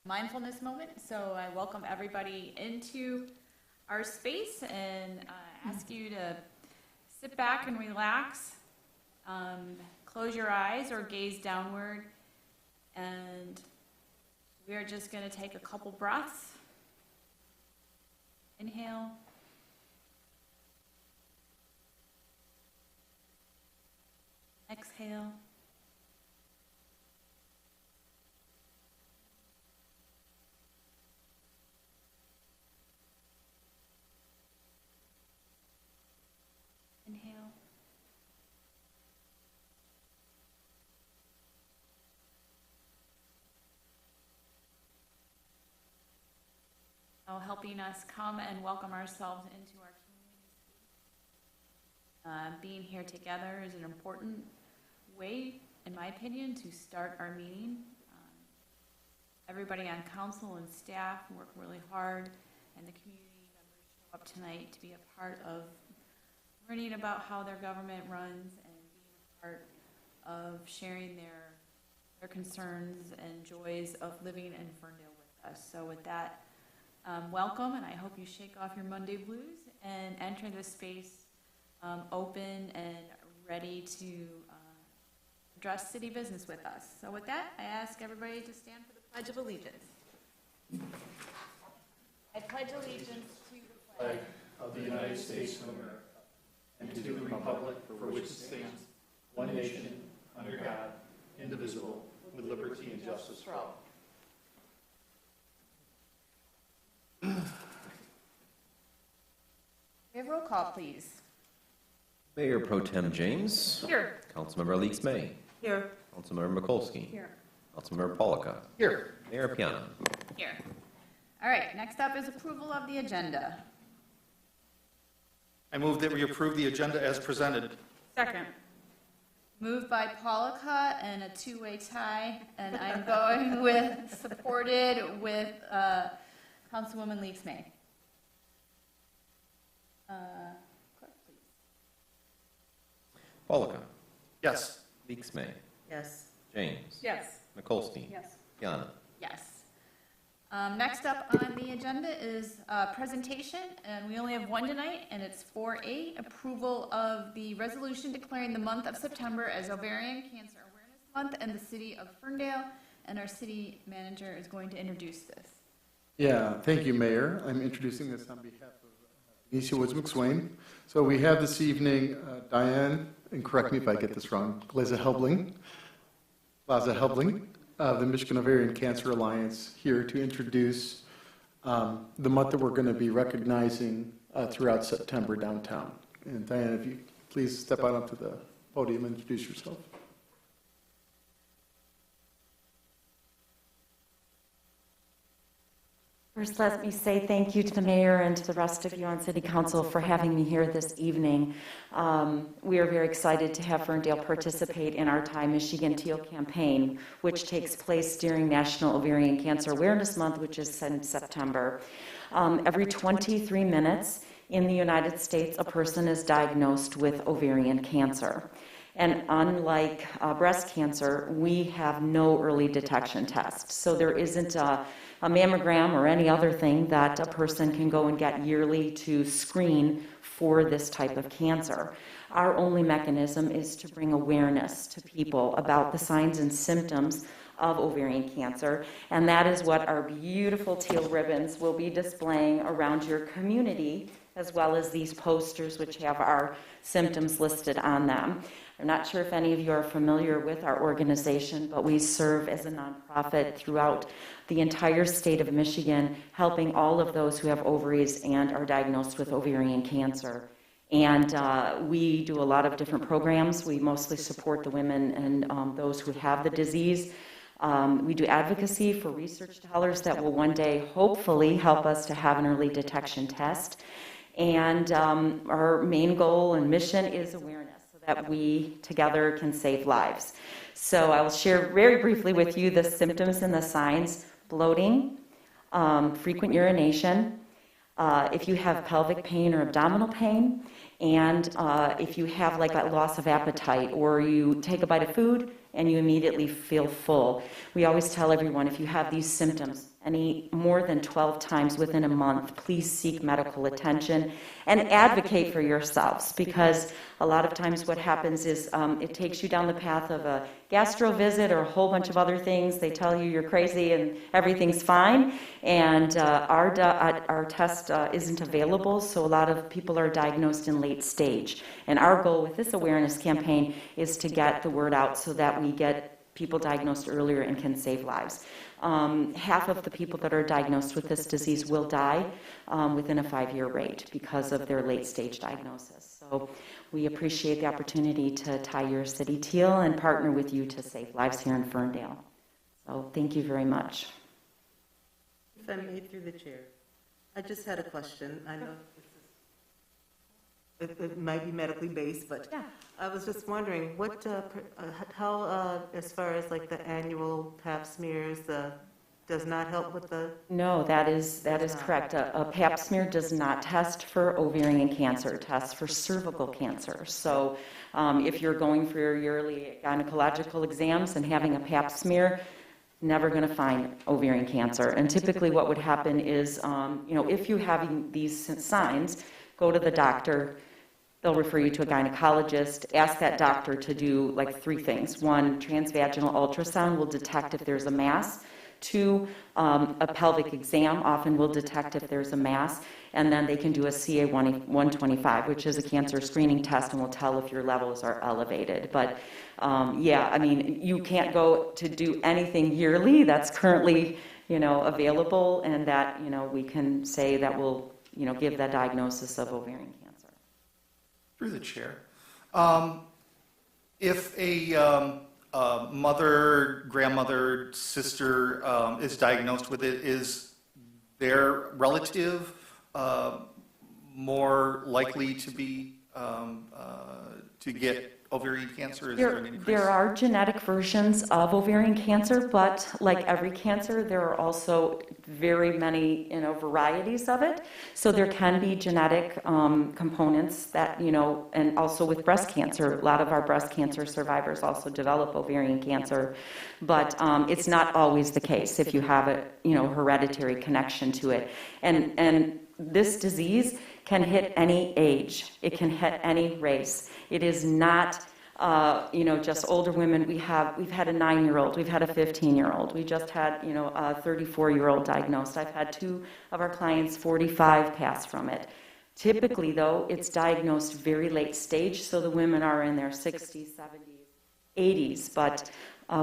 mindfulness moment. So I welcome everybody into our space and ask you to sit back and relax, close your eyes or gaze downward, and we are just going to take a couple breaths. Inhale. Exhale. Inhale. Now helping us come and welcome ourselves into our community. Being here together is an important way, in my opinion, to start our meeting. Everybody on council and staff work really hard, and the community members show up tonight to be a part of learning about how their government runs and being a part of sharing their concerns and joys of living in Ferndale with us. So with that, welcome, and I hope you shake off your Monday blues and enter this space open and ready to address city business with us. So with that, I ask everybody to stand for the Pledge of Allegiance. I pledge allegiance to the flag of the United States of America and to the republic for which it stands, one nation, under God, indivisible, with liberty and justice for all. We have roll call, please. Mayor Pro Tem James. Here. Councilmember Leaks May. Here. Councilmember Mikulski. Here. Councilmember Polika. Here. Mayor Piana. Here. All right, next up is approval of the agenda. I move that we approve the agenda as presented. Second. Moved by Polika and a two-way tie, and I'm going with, supported with Councilwoman Leaks May. Clerk, please. Polika. Yes. Leaks May. Yes. James. Yes. Mikulski. Yes. Piana. Yes. Next up on the agenda is presentation, and we only have one tonight, and it's 4A, approval of the resolution declaring the month of September as Ovarian Cancer Awareness Month in the city of Ferndale, and our city manager is going to introduce this. Yeah, thank you, Mayor. I'm introducing this on behalf of Benicia Woods McSwain. So we have this evening Diane, and correct me if I get this wrong, Laza Helbling, of the Michigan Ovarian Cancer Alliance, here to introduce the month that we're going to be recognizing throughout September downtown. And Diane, if you please step on up to the podium and introduce yourself. First, let me say thank you to the mayor and to the rest of you on City Council for having me here this evening. We are very excited to have Ferndale participate in our Tie Michigan Teal campaign, which takes place during National Ovarian Cancer Awareness Month, which is in September. Every 23 minutes in the United States, a person is diagnosed with ovarian cancer. And unlike breast cancer, we have no early detection test. So there isn't a mammogram or any other thing that a person can go and get yearly to screen for this type of cancer. Our only mechanism is to bring awareness to people about the signs and symptoms of ovarian cancer, and that is what our beautiful teal ribbons will be displaying around your community, as well as these posters which have our symptoms listed on them. I'm not sure if any of you are familiar with our organization, but we serve as a nonprofit throughout the entire state of Michigan, helping all of those who have ovaries and are diagnosed with ovarian cancer. And we do a lot of different programs. We mostly support the women and those who have the disease. We do advocacy for research dollars that will one day hopefully help us to have an early detection test. And our main goal and mission is awareness, so that we together can save lives. So I will share very briefly with you the symptoms and the signs: bloating, frequent urination, if you have pelvic pain or abdominal pain, and if you have like a loss of appetite, or you take a bite of food and you immediately feel full. We always tell everyone, if you have these symptoms any more than 12 times within a month, please seek medical attention and advocate for yourselves, because a lot of times what happens is it takes you down the path of a gastro visit or a whole bunch of other things. They tell you you're crazy and everything's fine, and our test isn't available, so a lot of people are diagnosed in late stage. And our goal with this awareness campaign is to get the word out so that we get people diagnosed earlier and can save lives. Half of the people that are diagnosed with this disease will die within a 5-year rate because of their late-stage diagnosis. So we appreciate the opportunity to tie your city teal and partner with you to save lives here in Ferndale. So thank you very much. If I may, through the chair, I just had a question. I know it might be medically based, but Yeah. I was just wondering, how, as far as like the annual pap smears, does not help with the? No, that is correct. A pap smear does not test for ovarian cancer, it tests for cervical cancer. So if you're going for your yearly gynecological exams and having a pap smear, never going to find ovarian cancer. And typically what would happen is, if you're having these signs, go to the doctor. They'll refer you to a gynecologist. Ask that doctor to do like 3 things. 1, transvaginal ultrasound will detect if there's a mass. 2, a pelvic exam often will detect if there's a mass. And then they can do a CA-125, which is a cancer screening test, and will tell if your levels are elevated. But you can't go to do anything yearly that's currently, available, and that, we can say that will, give that diagnosis of ovarian cancer. Through the chair. If a mother, grandmother, sister is diagnosed with it, is their relative more likely to be to get ovarian cancer? Is there an increase? There are genetic versions of ovarian cancer, but like every cancer, there are also very many, varieties of it. So there can be genetic components that, and also with breast cancer, a lot of our breast cancer survivors also develop ovarian cancer, but it's not always the case if you have a, hereditary connection to it. And this disease can hit any age. It can hit any race. It is not, just older women. We've had a 9-year-old. We've had a 15-year-old. We just had, a 34-year-old diagnosed. I've had 2 of our clients, 45, pass from it. Typically, though, it's diagnosed very late stage, so the women are in their 60s, 70s, 80s, but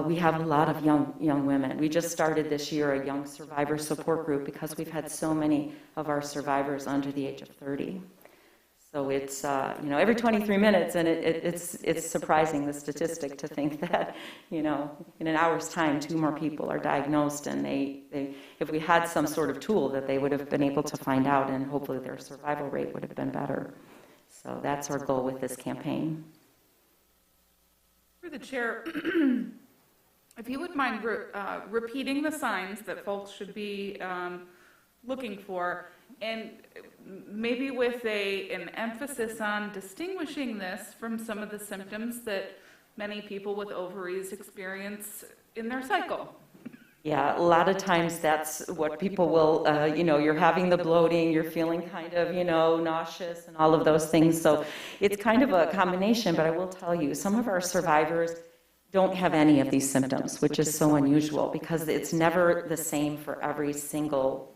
we have a lot of young women. We just started this year a young survivor support group because we've had so many of our survivors under the age of 30. So it's, every 23 minutes, and it's surprising, the statistic, to think that, in an hour's time, 2 more people are diagnosed, and they if we had some sort of tool that they would have been able to find out, and hopefully their survival rate would have been better. So that's our goal with this campaign. Through the chair, if you would mind repeating the signs that folks should be looking for, and maybe with an emphasis on distinguishing this from some of the symptoms that many people with ovaries experience in their cycle. Yeah, a lot of times that's what people will, you're having the bloating, you're feeling kind of, nauseous and all of those things. So it's kind of a combination, but I will tell you, some of our survivors don't have any of these symptoms, which is so unusual because it's never the same for every single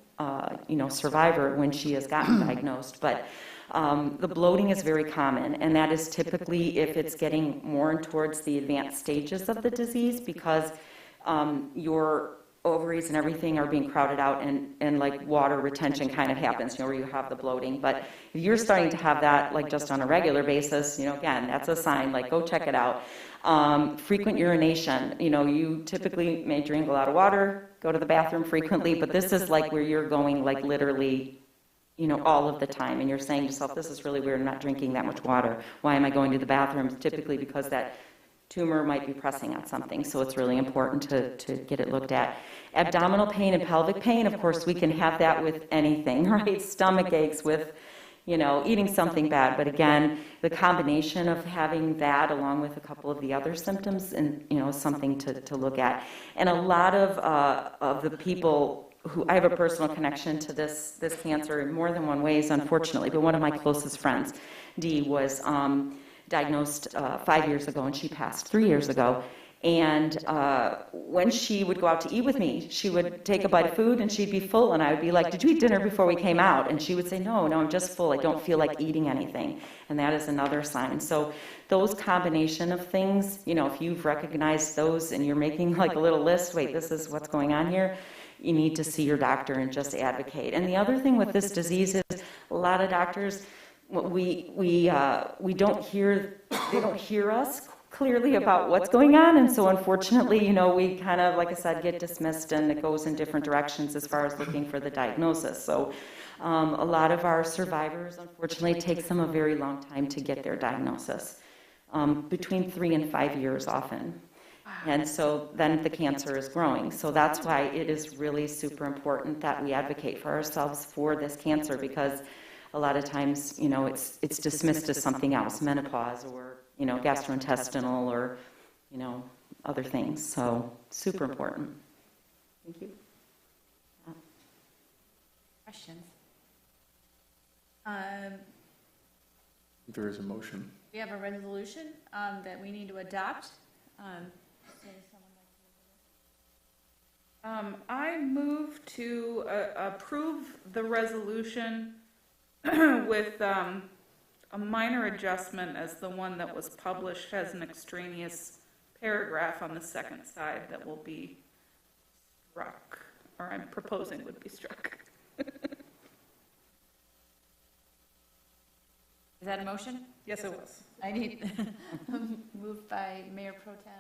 survivor when she has gotten diagnosed. But the bloating is very common, and that is typically if it's getting more towards the advanced stages of the disease, because your ovaries and everything are being crowded out, and like water retention kind of happens, where you have the bloating. But if you're starting to have that like just on a regular basis, again, that's a sign, like go check it out. Frequent urination, you typically may drink a lot of water, go to the bathroom frequently, but this is like where you're going like literally, all of the time, and you're saying to yourself, this is really weird, I'm not drinking that much water. Why am I going to the bathroom? Typically because that tumor might be pressing on something, so it's really important to get it looked at. Abdominal pain and pelvic pain, of course, we can have that with anything, right? Stomach aches with, eating something bad. But again, the combination of having that along with a couple of the other symptoms, and something to look at. And a lot of the people I have a personal connection to this cancer in more than one ways, unfortunately, but one of my closest friends, Dee, was diagnosed 5 years ago, and she passed 3 years ago. And when she would go out to eat with me, she would take a bite of food and she'd be full, and I would be like, "Did you eat dinner before we came out?" And she would say, no, I'm just full. I don't feel like eating anything. And that is another sign. So those combination of things, if you've recognized those and you're making like a little list, wait, this is what's going on here, you need to see your doctor and just advocate. And the other thing with this disease is a lot of doctors, we don't hear, they don't hear us clearly about what's going on, and so unfortunately, we kind of, like I said, get dismissed, and it goes in different directions as far as looking for the diagnosis. So a lot of our survivors, unfortunately, it takes them a very long time to get their diagnosis, between 3 and 5 years often. And so then the cancer is growing. So that's why it is really super important that we advocate for ourselves for this cancer, because a lot of times, it's dismissed as something else, menopause or gastrointestinal or, other things. So super important. Thank you. Questions? There is a motion. We have a resolution that we need to adopt. I move to approve the resolution with a minor adjustment, as the one that was published has an extraneous paragraph on the second side that will be struck, or I'm proposing would be struck. Is that a motion? Yes, it was. I need, moved by Mayor Pro Tem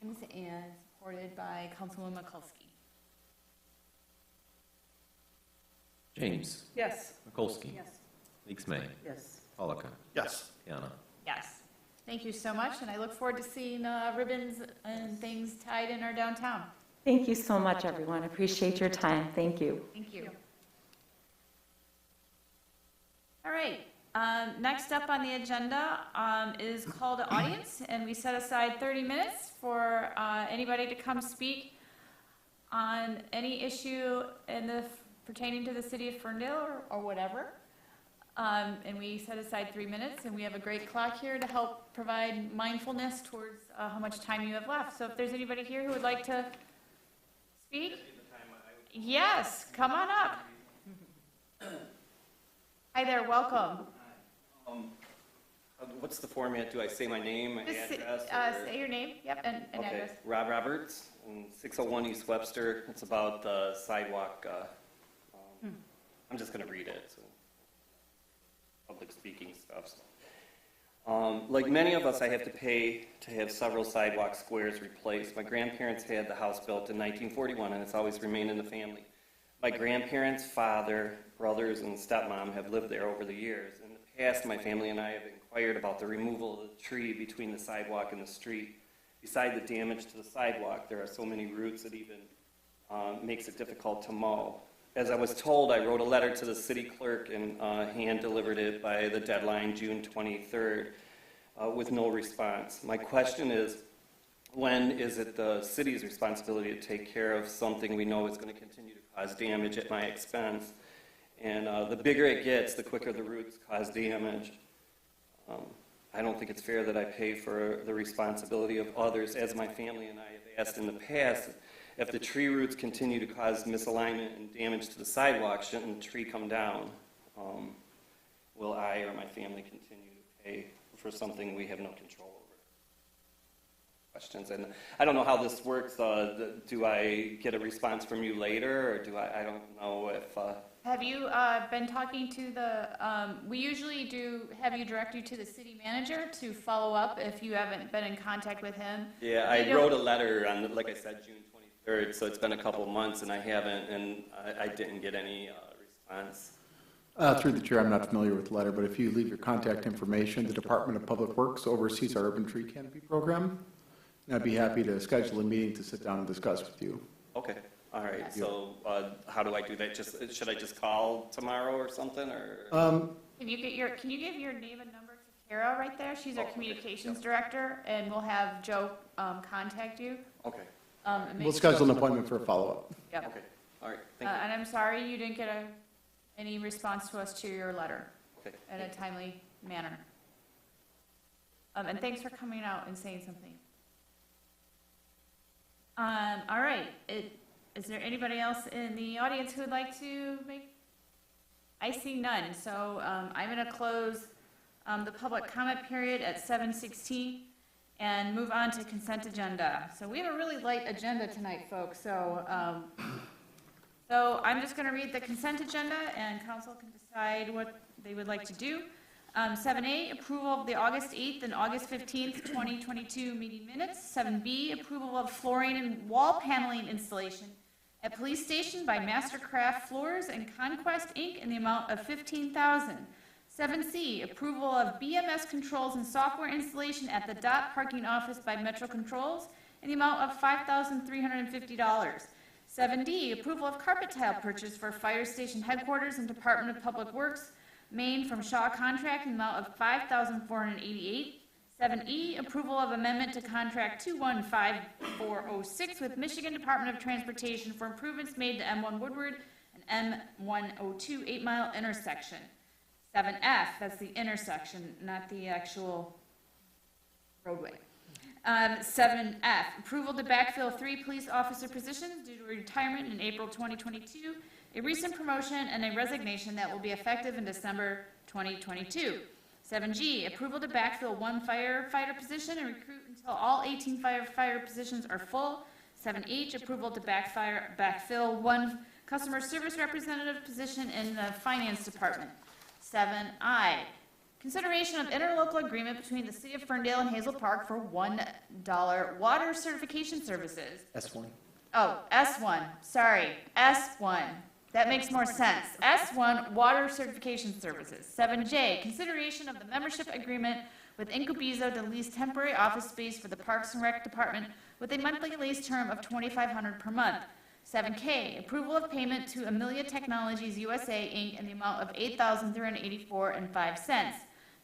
James and supported by Councilwoman Mikulski. James. Yes. Mikulski. Yes. Leaks May. Yes. Polika. Yes. Piana. Yes. Thank you so much, and I look forward to seeing ribbons and things tied in our downtown. Thank you so much, everyone. Appreciate your time. Thank you. Thank you. All right. Next up on the agenda is call to audience, and we set aside 30 minutes for anybody to come speak on any issue pertaining to the city of Ferndale or whatever. And we set aside 3 minutes, and we have a great clock here to help provide mindfulness towards how much time you have left. So if there's anybody here who would like to speak, yes, come on up. Hi there, welcome. What's the format? Do I say my name, my Just address? say your name, yep, and Okay, address. Rob Roberts, 601 East Webster. It's about the sidewalk. I'm just going to read it. So public speaking stuff. So. Like many of us, I have to pay to have several sidewalk squares replaced. My grandparents had the house built in 1941, and it's always remained in the family. My grandparents, father, brothers, and stepmom have lived there over the years. In the past, my family and I have inquired about the removal of the tree between the sidewalk and the street. Beside the damage to the sidewalk, there are so many roots that even makes it difficult to mow. As I was told, I wrote a letter to the city clerk and hand-delivered it by the deadline, June 23rd, with no response. My question is, when is it the city's responsibility to take care of something we know is going to continue to cause damage at my expense? And the bigger it gets, the quicker the roots cause damage. I don't think it's fair that I pay for the responsibility of others, as my family and I have asked in the past. If the tree roots continue to cause misalignment and damage to the sidewalk, shouldn't the tree come down? Will I or my family continue to pay for something we have no control over? Questions. And I don't know how this works. Do I get a response from you later, or do I don't know if... Have you been talking to we usually do have you direct you to the city manager to follow up if you haven't been in contact with him? Yeah, I wrote a letter on, like I said, June 23rd, so it's been a couple months and I haven't, and I didn't get any response. Through the chair, I'm not familiar with the letter, but if you leave your contact information, the Department of Public Works oversees our urban tree canopy program, and I'd be happy to schedule a meeting to sit down and discuss with you. Okay. All right, so how do I do that? Should I just call tomorrow or something, or? Can you give your name and number to Kara right there? She's our communications director, and we'll have Joe contact you. Okay. And We'll schedule an appointment for a follow-up. Yep. Okay. All right, thank you. And I'm sorry you didn't get any response to us to your letter Okay. in a timely manner. And thanks for coming out and saying something. All right, is there anybody else in the audience who would like to make? I see none, so I'm going to close the public comment period at 7:16 and move on to consent agenda. So we have a really light agenda tonight, folks, so I'm just going to read the consent agenda, and council can decide what they would like to do. 7A, approval of the August 8th and August 15th, 2022 meeting minutes. 7B, approval of flooring and wall paneling installation at police station by Mastercraft Floors and Conquest, Inc. in the amount of $15,000. 7C, approval of BMS controls and software installation at the DOT parking office by Metro Controls in the amount of $5,350. 7D, approval of carpet tile purchase for fire station headquarters and Department of Public Works, Maine from Shaw Contract in the amount of $5,488. 7E, approval of amendment to contract 215406 with Michigan Department of Transportation for improvements made to M1 Woodward and M102 8-mile intersection. 7F, that's the intersection, not the actual roadway. 7F, approval to backfill 3 police officer positions due to retirement in April 2022, a recent promotion, and a resignation that will be effective in December 2022. 7G, approval to backfill 1 firefighter position and recruit until all 18 firefighter positions are full. 7H, approval to backfill 1 customer service representative position in the finance department. 7I, consideration of interlocal agreement between the City of Ferndale and Hazel Park for $1 water certification services. S1. Oh, S1, sorry, S1. That makes more sense. S1, water certification services. 7J, consideration of the membership agreement with Incubizo to lease temporary office space for the Parks and Rec Department with a monthly lease term of $2,500 per month. 7K, approval of payment to Amelia Technologies USA, Inc. in the amount of $8,384.05.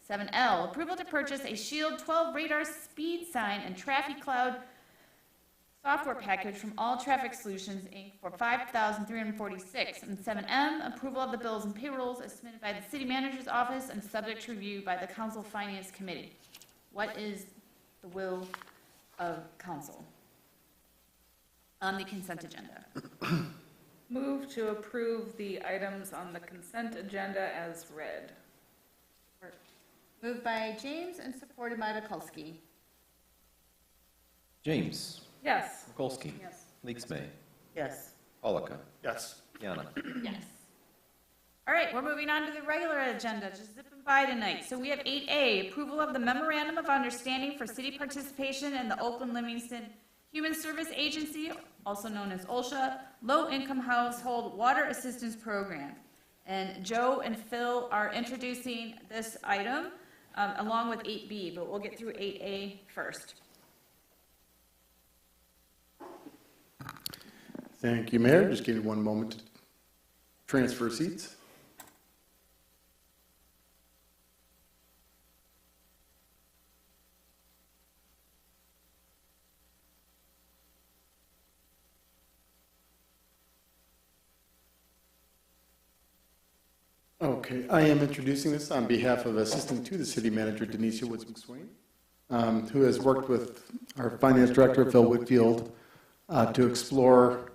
7L, approval to purchase a Shield 12 radar speed sign and traffic cloud software package from All Traffic Solutions, Inc. for $5,346. And 7M, approval of the bills and payrolls as submitted by the City Manager's Office and subject to review by the Council Finance Committee. What is the will of council on the consent agenda? Move to approve the items on the consent agenda as read. Moved by James and supported by Mikulski. James. Yes. Mikulski. Yes. Leaks May. Yes. Polika. Yes. Yana. Yes. All right, we're moving on to the regular agenda, just zipping by tonight. So we have 8A, approval of the Memorandum of Understanding for City Participation in the Oakland Livingston Human Service Agency, also known as OLSHA, Low Income Household Water Assistance Program. And Joe and Phil are introducing this item along with 8B, but we'll get through 8A first. Thank you, Mayor. Just give me one moment to transfer seats. Okay, I am introducing this on behalf of Assistant to the City Manager, Denicia Woods McSwain, who has worked with our Finance Director, Phil Whitfield, to explore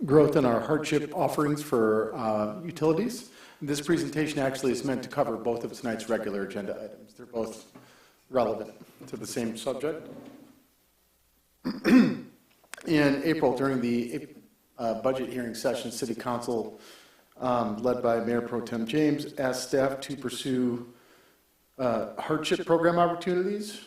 growth in our hardship offerings for utilities. This presentation actually is meant to cover both of tonight's regular agenda items. They're both relevant to the same subject. In April, during the budget hearing session, City Council, led by Mayor Pro Tem James, asked staff to pursue hardship program opportunities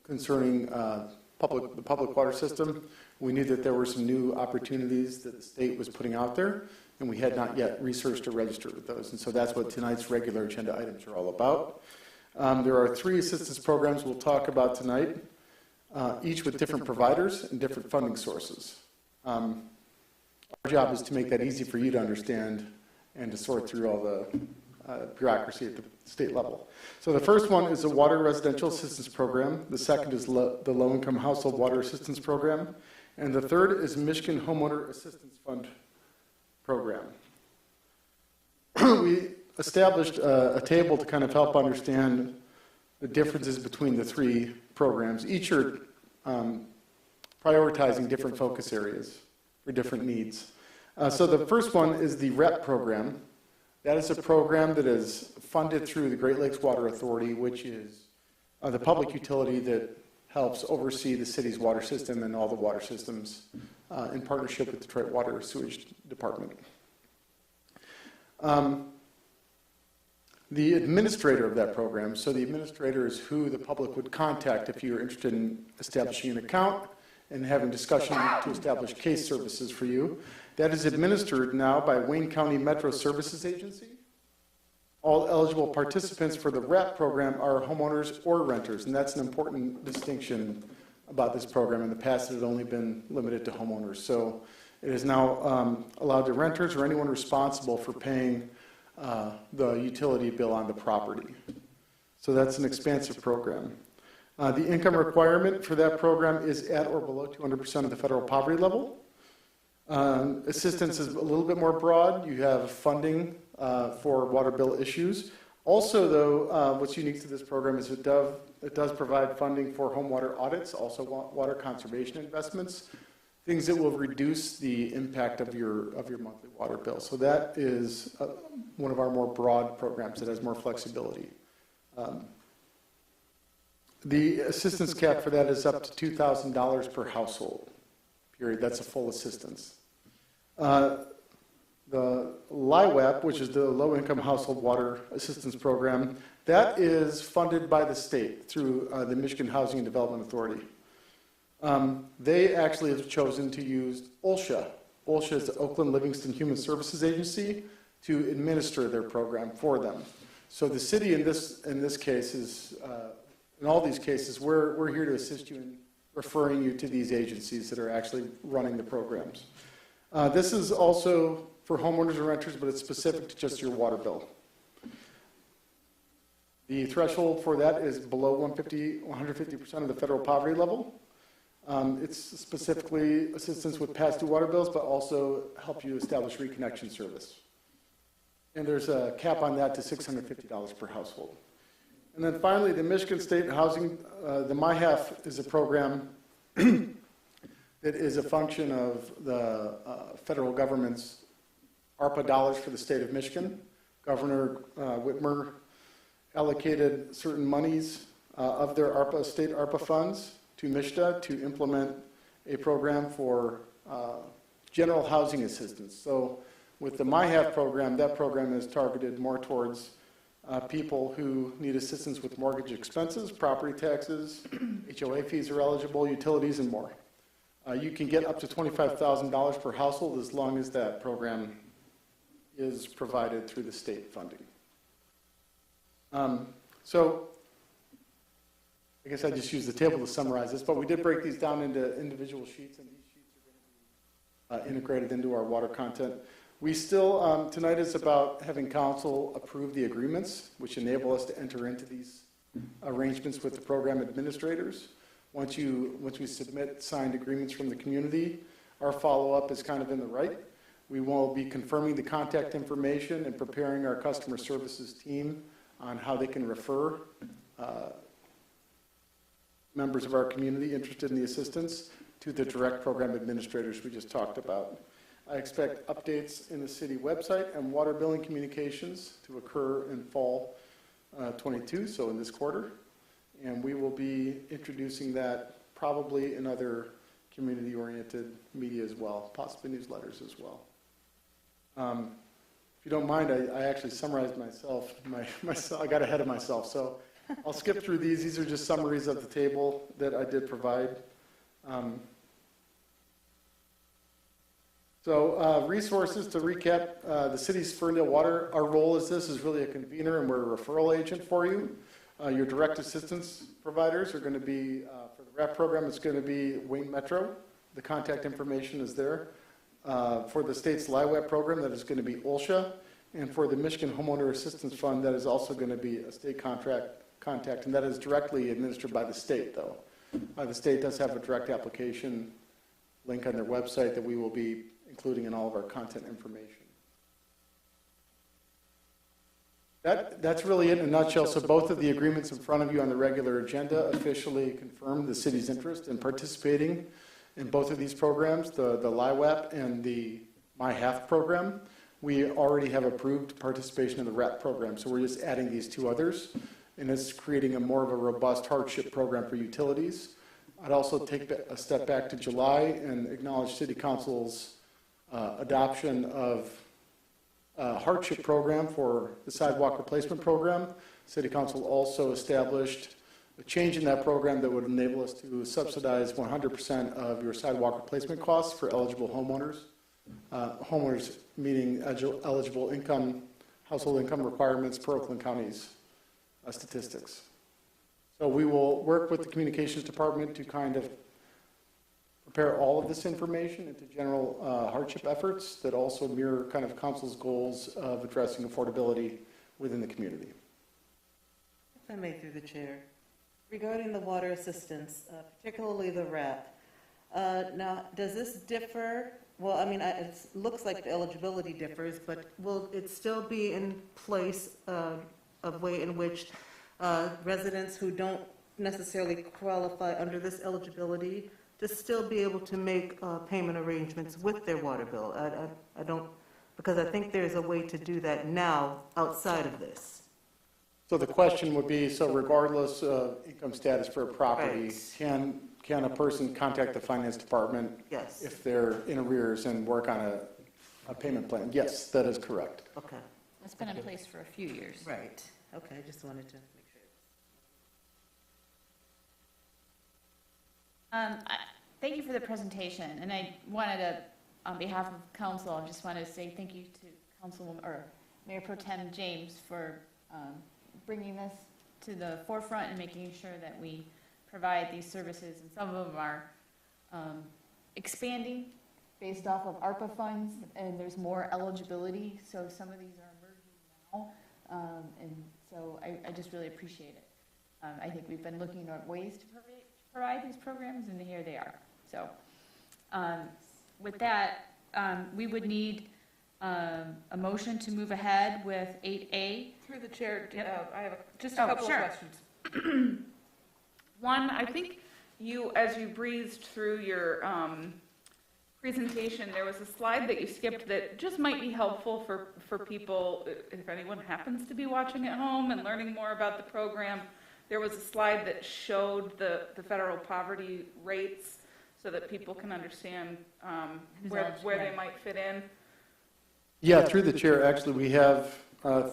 concerning the public water system. We knew that there were some new opportunities that the state was putting out there, and we had not yet researched or registered with those. And so that's what tonight's regular agenda items are all about. There are 3 assistance programs we'll talk about tonight, each with different providers and different funding sources. Our job is to make that easy for you to understand and to sort through all the bureaucracy at the state level. So the first one is the Water Residential Assistance Program. The second is the Low Income Household Water Assistance Program. And the third is Michigan Homeowner Assistance Fund program. We established a table to kind of help understand the differences between the three programs. Each are prioritizing different focus areas for different needs. So the first one is the REP program. That is a program that is funded through the Great Lakes Water Authority, which is the public utility that helps oversee the city's water system and all the water systems in partnership with Detroit Water Sewage Department. The administrator of that program, so the administrator is who the public would contact if you're interested in establishing an account and having discussion to establish case services for you. That is administered now by Wayne County Metro Services Agency. All eligible participants for the RAP program are homeowners or renters, and that's an important distinction about this program. In the past, it had only been limited to homeowners. So it is now allowed to renters or anyone responsible for paying the utility bill on the property. So that's an expansive program. The income requirement for that program is at or below 200% of the federal poverty level. Assistance is a little bit more broad. You have funding for water bill issues. Also, though, what's unique to this program is it does provide funding for home water audits, also water conservation investments, things that will reduce the impact of your monthly water bill. So that is one of our more broad programs that has more flexibility. The assistance cap for that is up to $2,000 per household, period. That's a full assistance. The LIWAP, which is the Low Income Household Water Assistance Program, that is funded by the state through the Michigan Housing and Development Authority. They actually have chosen to use OLSHA. OLSHA is the Oakland Livingston Human Services Agency to administer their program for them. So the city in this case is, in all these cases, we're here to assist you in referring you to these agencies that are actually running the programs. This is also for homeowners and renters, but it's specific to just your water bill. The threshold for that is below 150% of the federal poverty level. It's specifically assistance with past due water bills, but also help you establish reconnection service. And there's a cap on that to $650 per household. And then finally, the Michigan State Housing, the MyHalf is a program that is a function of the federal government's ARPA dollars for the state of Michigan. Governor Whitmer allocated certain monies of their state ARPA funds to MISHDA to implement a program for general housing assistance. So with the MyHalf program, that program is targeted more towards people who need assistance with mortgage expenses, property taxes, HOA fees are eligible, utilities, and more. You can get up to $25,000 per household as long as that program is provided through the state funding. So I guess I just used the table to summarize this, but we did break these down into individual sheets, and these sheets are going to be integrated into our water content. We still, tonight is about having council approve the agreements, which enable us to enter into these arrangements with the program administrators. Once we submit signed agreements from the community, our follow-up is kind of in the right. We will be confirming the contact information and preparing our customer services team on how they can refer members of our community interested in the assistance to the direct program administrators we just talked about. I expect updates in the city website and water billing communications to occur in fall 22, so in this quarter. And we will be introducing that probably in other community-oriented media as well, possibly newsletters as well. If you don't mind, I actually summarized myself. I got ahead of myself, so I'll skip through these. These are just summaries of the table that I did provide. Resources to recap, the city's Ferndale Water, our role as this is really a convener, and we're a referral agent for you. Your direct assistance providers are going to be, for the RAP program, it's going to be Wayne Metro. The contact information is there. For the state's LIWAP program, that is going to be OLSHA. And for the Michigan Homeowner Assistance Fund, that is also going to be a state contact, and that is directly administered by the state, though. The state does have a direct application link on their website that we will be including in all of our content information. That's really it in a nutshell. So both of the agreements in front of you on the regular agenda officially confirm the city's interest in participating in both of these programs, the LIWAP and the My Half program. We already have approved participation in the RAP program, so we're just adding these two others, and it's creating a more of a robust hardship program for utilities. I'd also take a step back to July and acknowledge City Council's adoption of hardship program for the sidewalk replacement program. City Council also established a change in that program that would enable us to subsidize 100% of your sidewalk replacement costs for eligible homeowners. Homeowners meeting eligible income, household income requirements per Oakland County's statistics. So we will work with the communications department to kind of prepare all of this information into general hardship efforts that also mirror kind of council's goals of addressing affordability within the community. If I may, through the chair, regarding the water assistance, particularly the RAP, now, does this differ? Well, I mean, it looks like the eligibility differs, but will it still be in place a way in which residents who don't necessarily qualify under this eligibility to still be able to make payment arrangements with their water bill? I don't, because I think there's a way to do that now outside of this. So the question would be, so regardless of income status for a property, Right. can a person contact the finance department Yes. if they're in arrears and work on a payment plan? Yes, that is correct. Okay. It's been in place for a few years. Right. Okay, I just wanted to make sure. Thank you for the presentation, and I wanted to, on behalf of council, I just wanted to say thank you to Councilwoman, or Mayor Pro Tem James for bringing this to the forefront and making sure that we provide these services, and some of them are expanding based off of ARPA funds, and there's more eligibility, so some of these are emerging now, and so I just really appreciate it. I think we've been looking at ways to provide these programs, and here they are. So with that, we would need a motion to move ahead with 8A. Through the chair, I have just Oh, a couple sure. of questions. One, I think as you breezed through your presentation, there was a slide that you skipped that just might be helpful for people, if anyone happens to be watching at home and learning more about the program. There was a slide that showed the federal poverty rates so that people can understand where they might fit in. Yeah, through the chair, actually, we have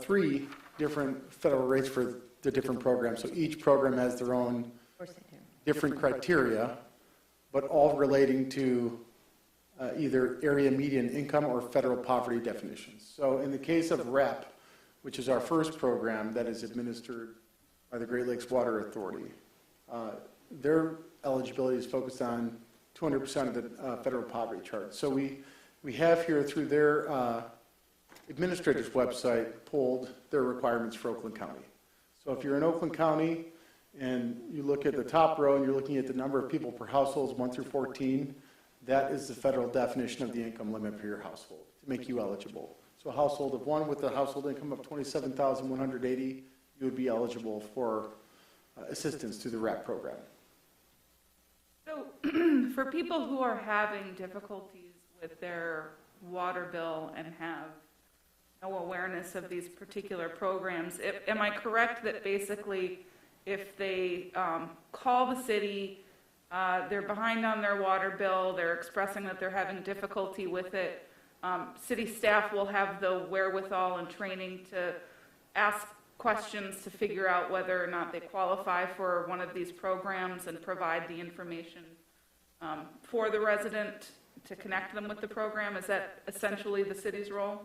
3 different federal rates for the different programs. So each program has their own Of course they do. different criteria, but all relating to either area median income or federal poverty definitions. So in the case of RAP, which is our first program that is administered by the Great Lakes Water Authority, their eligibility is focused on 200% of the federal poverty chart. So we have here through their administrator's website pulled their requirements for Oakland County. So if you're in Oakland County and you look at the top row and you're looking at the number of people per households 1 through 14, that is the federal definition of the income limit for your household to make you eligible. So a household of 1 with a household income of $27,180, you would be eligible for assistance through the RAP program. So for people who are having difficulties with their water bill and have no awareness of these particular programs, am I correct that basically if they call the city, they're behind on their water bill, they're expressing that they're having difficulty with it, city staff will have the wherewithal and training to ask questions to figure out whether or not they qualify for one of these programs and provide the information for the resident to connect them with the program? Is that essentially the city's role?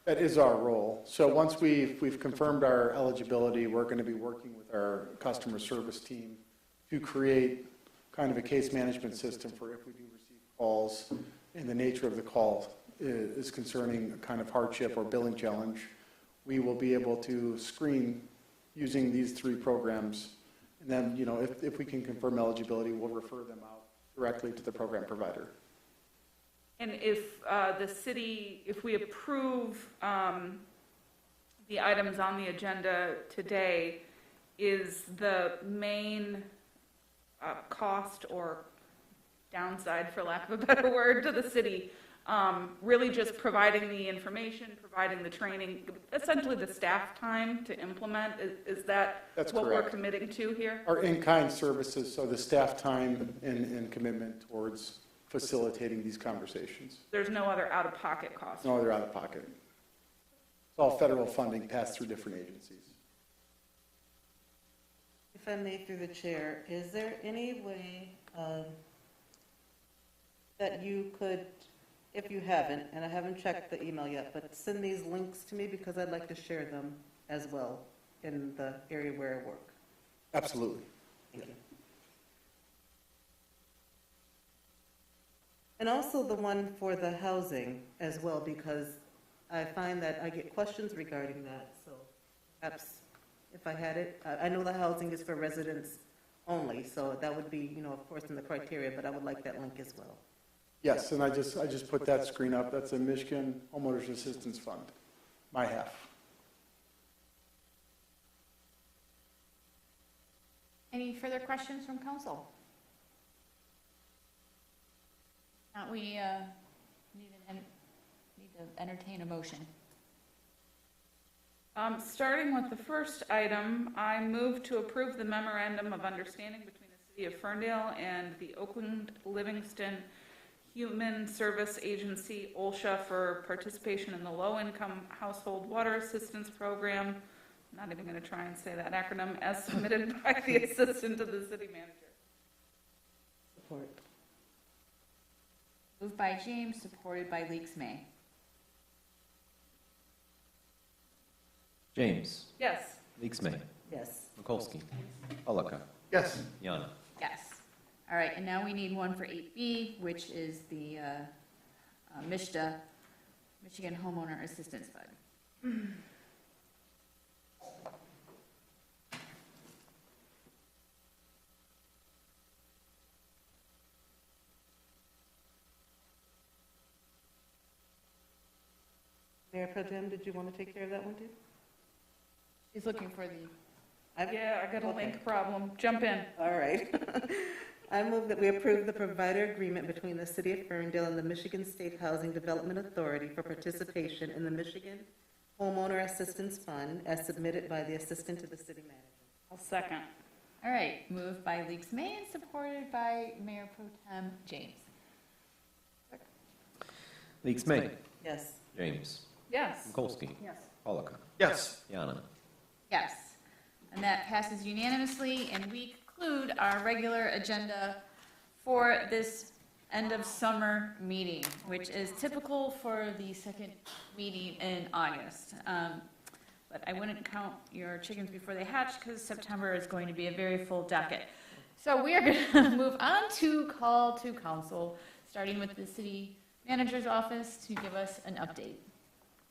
That is our role. So once we've confirmed our eligibility, we're going to be working with our customer service team to create kind of a case management system for if we do receive calls and the nature of the call is concerning a kind of hardship or billing challenge. We will be able to screen using these 3 programs, and then, you know, if we can confirm eligibility, we'll refer them out directly to the program provider. And if the city, if we approve the items on the agenda today is the main cost or downside, for lack of a better word, to the city. Really just providing the information, providing the training, essentially the staff time to implement. Is that That's what correct. we're committing to here? Our in-kind services, so the staff time and commitment towards facilitating these conversations. There's no other out-of-pocket cost? No other out-of-pocket. It's all federal funding passed through different agencies. If I may, through the chair, is there any way that you could, if you haven't, and I haven't checked the email yet, but send these links to me because I'd like to share them as well in the area where I work? Absolutely. Thank you. And also the one for the housing as well, because I find that I get questions regarding that, so perhaps if I had it, I know the housing is for residents only, so that would be, of course, in the criteria, but I would like that link as well. Yes, and I just put that screen up. That's a Michigan Homeowners Assistance Fund, my half. Any further questions from council? Now we need to entertain a motion. Starting with the first item, I move to approve the memorandum of understanding between the City of Ferndale and the Oakland Livingston Human Service Agency, OLSHA, for participation in the Low-Income Household Water Assistance Program. I'm not even going to try and say that acronym, as submitted by the Assistant to the City Manager. Support. Moved by James, supported by Leaks May. James. Yes. Leaks May. Yes. Mikulski. Polaka. Yes. Yana. Yes. All right, and now we need one for 8B, which is the MISHDA, Michigan Homeowner Assistance Fund. Mayor Pro Tem, did you want to take care of that one too? He's looking for the, Yeah, I got a Okay. link problem. Jump in. All right. I move that we approve the provider agreement between the City of Ferndale and the Michigan State Housing Development Authority for participation in the Michigan Homeowner Assistance Fund as submitted by the Assistant to the City Manager. I'll second. all right, moved by Leaks May and supported by Mayor Pro Tem James. Leaks May. Yes. James. Yes. Mikulski. Yes. Polaka. Yes. Yana. Yes, and that passes unanimously, and we conclude our regular agenda for this end of summer meeting, which is typical for the second meeting in August. But I wouldn't count your chickens before they hatch, because September is going to be a very full docket. So we are going to move on to call to council, starting with the city manager's office to give us an update.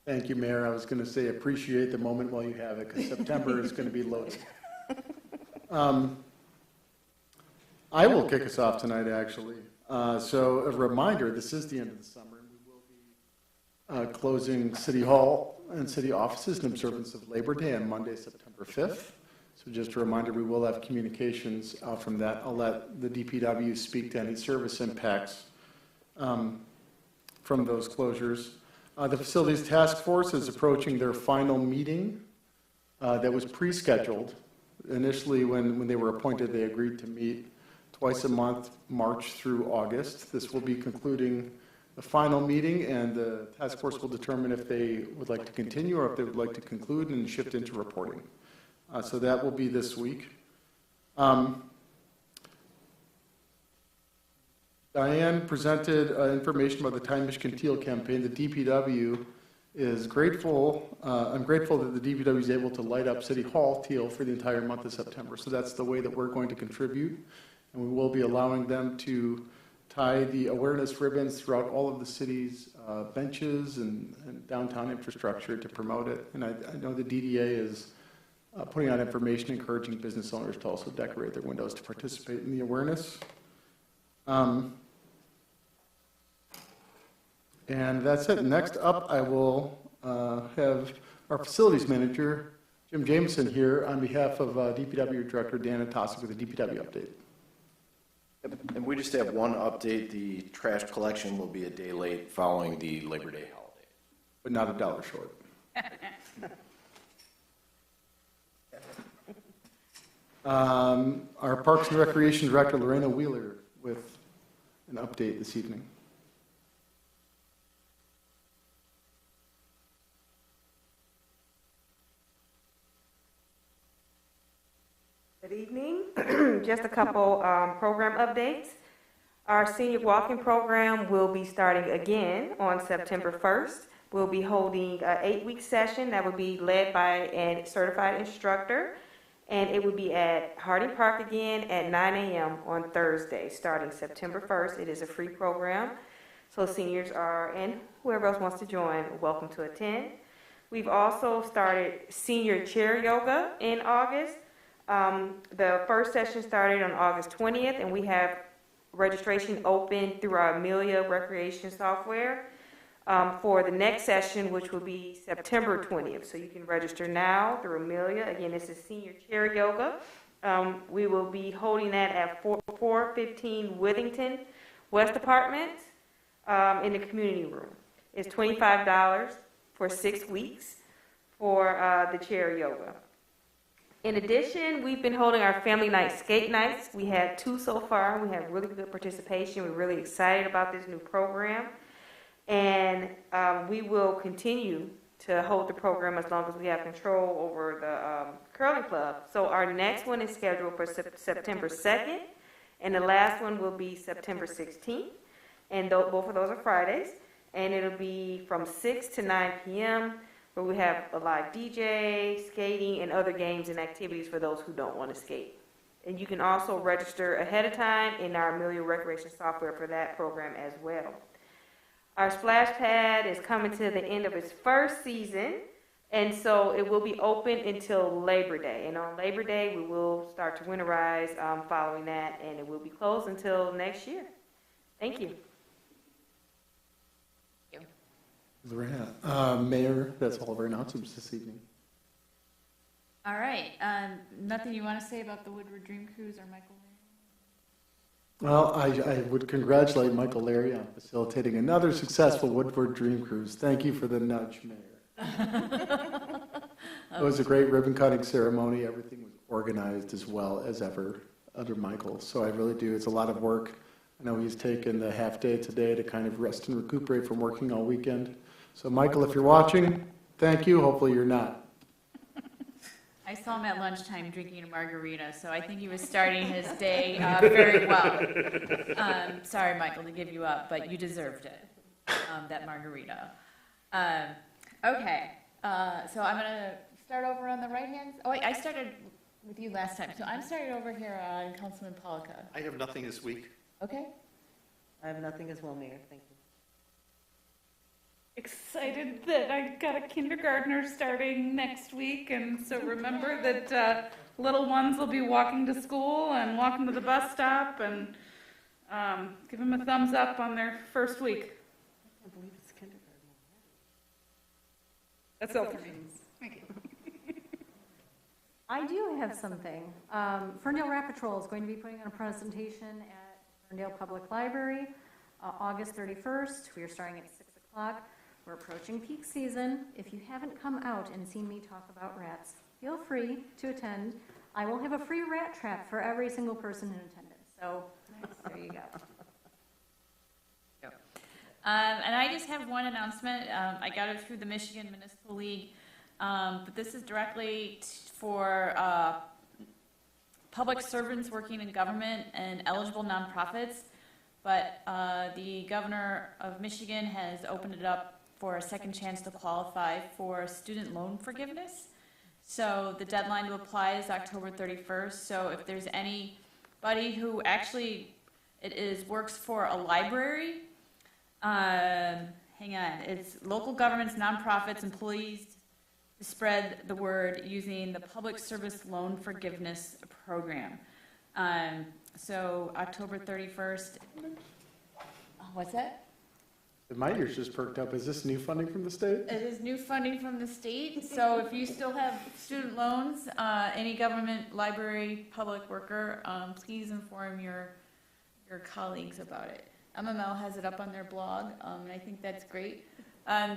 Thank you, Mayor. I was going to say appreciate the moment while you have it, because September is going to be loaded. I will kick us off tonight, actually. So a reminder, this is the end of the summer, and we will be closing City Hall and city offices in observance of Labor Day on Monday, September 5th. So just a reminder, we will have communications from that. I'll let the DPW speak to any service impacts from those closures. The Facilities Task Force is approaching their final meeting that was pre-scheduled. Initially, when they were appointed, they agreed to meet twice a month, March through August. This will be concluding the final meeting, and the task force will determine if they would like to continue or if they would like to conclude and shift into reporting. So that will be this week. Diane presented information about the Time Michigan Teal campaign. The DPW is grateful. I'm grateful that the DPW is able to light up City Hall teal for the entire month of September. So that's the way that we're going to contribute. And we will be allowing them to tie the awareness ribbons throughout all of the city's benches and downtown infrastructure to promote it. And I know the DDA is putting out information encouraging business owners to also decorate their windows to participate in the awareness. And that's it. Next up, I will have our facilities manager, Jim Jameson, here on behalf of DPW Director Dan Atasi with a DPW update. And we just have one update. The trash collection will be a day late following the Labor Day holiday. But not $1 short. Our Parks and Recreation Director, Lorena Wheeler, with an update this evening. Good evening. Just a couple program updates. Our senior walking program will be starting again on September 1st. We'll be holding an 8-week session that will be led by a certified instructor, and it will be at Harding Park again at 9 a.m. on Thursday, starting September 1st. It is a free program, so seniors and whoever else wants to join, welcome to attend. We've also started senior chair yoga in August. The first session started on August 20th, and we have registration open through our Amelia Recreation software for the next session, which will be September 20th. So you can register now through Amelia. Again, this is senior chair yoga. We will be holding that at 415 Withington West Apartment in the community room. It's $25 for 6 weeks for the chair yoga. In addition, we've been holding our family night skate nights. We had 2 so far. We had really good participation. We're really excited about this new program. And we will continue to hold the program as long as we have control over the curling club. So our next one is scheduled for September 2nd, and the last one will be September 16th. And both of those are Fridays. And it'll be from 6 to 9 p.m., where we have a live DJ, skating, and other games and activities for those who don't want to skate. And you can also register ahead of time in our Amelia Recreation software for that program as well. Our splash pad is coming to the end of its first season, and so it will be open until Labor Day. And on Labor Day, we will start to winterize following that, and it will be closed until next year. Thank you. Lorena, Mayor, that's all of our announcements this evening. All right, nothing you want to say about the Woodward Dream Cruise or Michael? Well, I would congratulate Michael Larry on facilitating another successful Woodward Dream Cruise. Thank you for the nudge, Mayor. It was a great ribbon cutting ceremony. Everything was organized as well as ever under Michael. So I really do. It's a lot of work. I know he's taken the half day today to kind of rest and recuperate from working all weekend. So Michael, if you're watching, thank you. Hopefully you're not. I saw him at lunchtime drinking a margarita, so I think he was starting his day very well. Sorry, Michael, to give you up, but you deserved it, that margarita. Okay, so I'm going to start over on the right hand. Oh, wait, I started with you last time, so I'm starting over here on Councilman Polika. I have nothing this week. Okay. I have nothing as well, Mayor. Thank you. Excited that I got a kindergartner starting next week, and so remember that little ones will be walking to school and walking to the bus stop, and give them a thumbs up on their first week. I can't believe it's kindergarten. That's all for me. Thank you. I do have something. Ferndale Rat Patrol is going to be putting on a presentation at Ferndale Public Library, August 31st. We are starting at 6 o'clock. We're approaching peak season. If you haven't come out and seen me talk about rats, feel free to attend. I will have a free rat trap for every single person in attendance. So there you go. And I just have one announcement. I got it through the Michigan Municipal League, but this is directly for public servants working in government and eligible nonprofits. But the governor of Michigan has opened it up for a second chance to qualify for student loan forgiveness. So the deadline to apply is October 31st. So if there's anybody who actually works for a library, hang on, it's local governments, nonprofits, employees to spread the word using the Public Service Loan Forgiveness Program. So October 31st. What's that? My ears just perked up. Is this new funding from the state? It is new funding from the state, so if you still have student loans, any government, library, public worker, please inform your colleagues about it. MML has it up on their blog, and I think that's great. I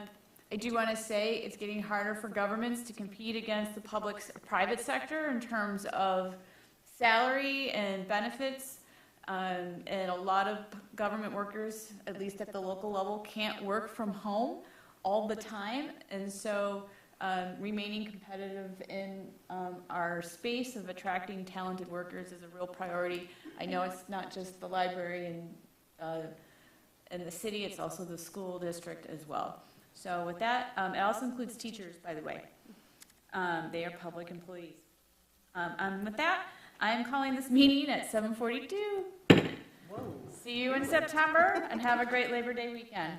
do want to say it's getting harder for governments to compete against the private sector in terms of salary and benefits. And a lot of government workers, at least at the local level, can't work from home all the time. And so remaining competitive in our space of attracting talented workers is a real priority. I know it's not just the library and the city, it's also the school district as well. So with that, it also includes teachers, by the way. They are public employees. With that, I'm calling this meeting at 7:42. See you in September, and have a great Labor Day weekend.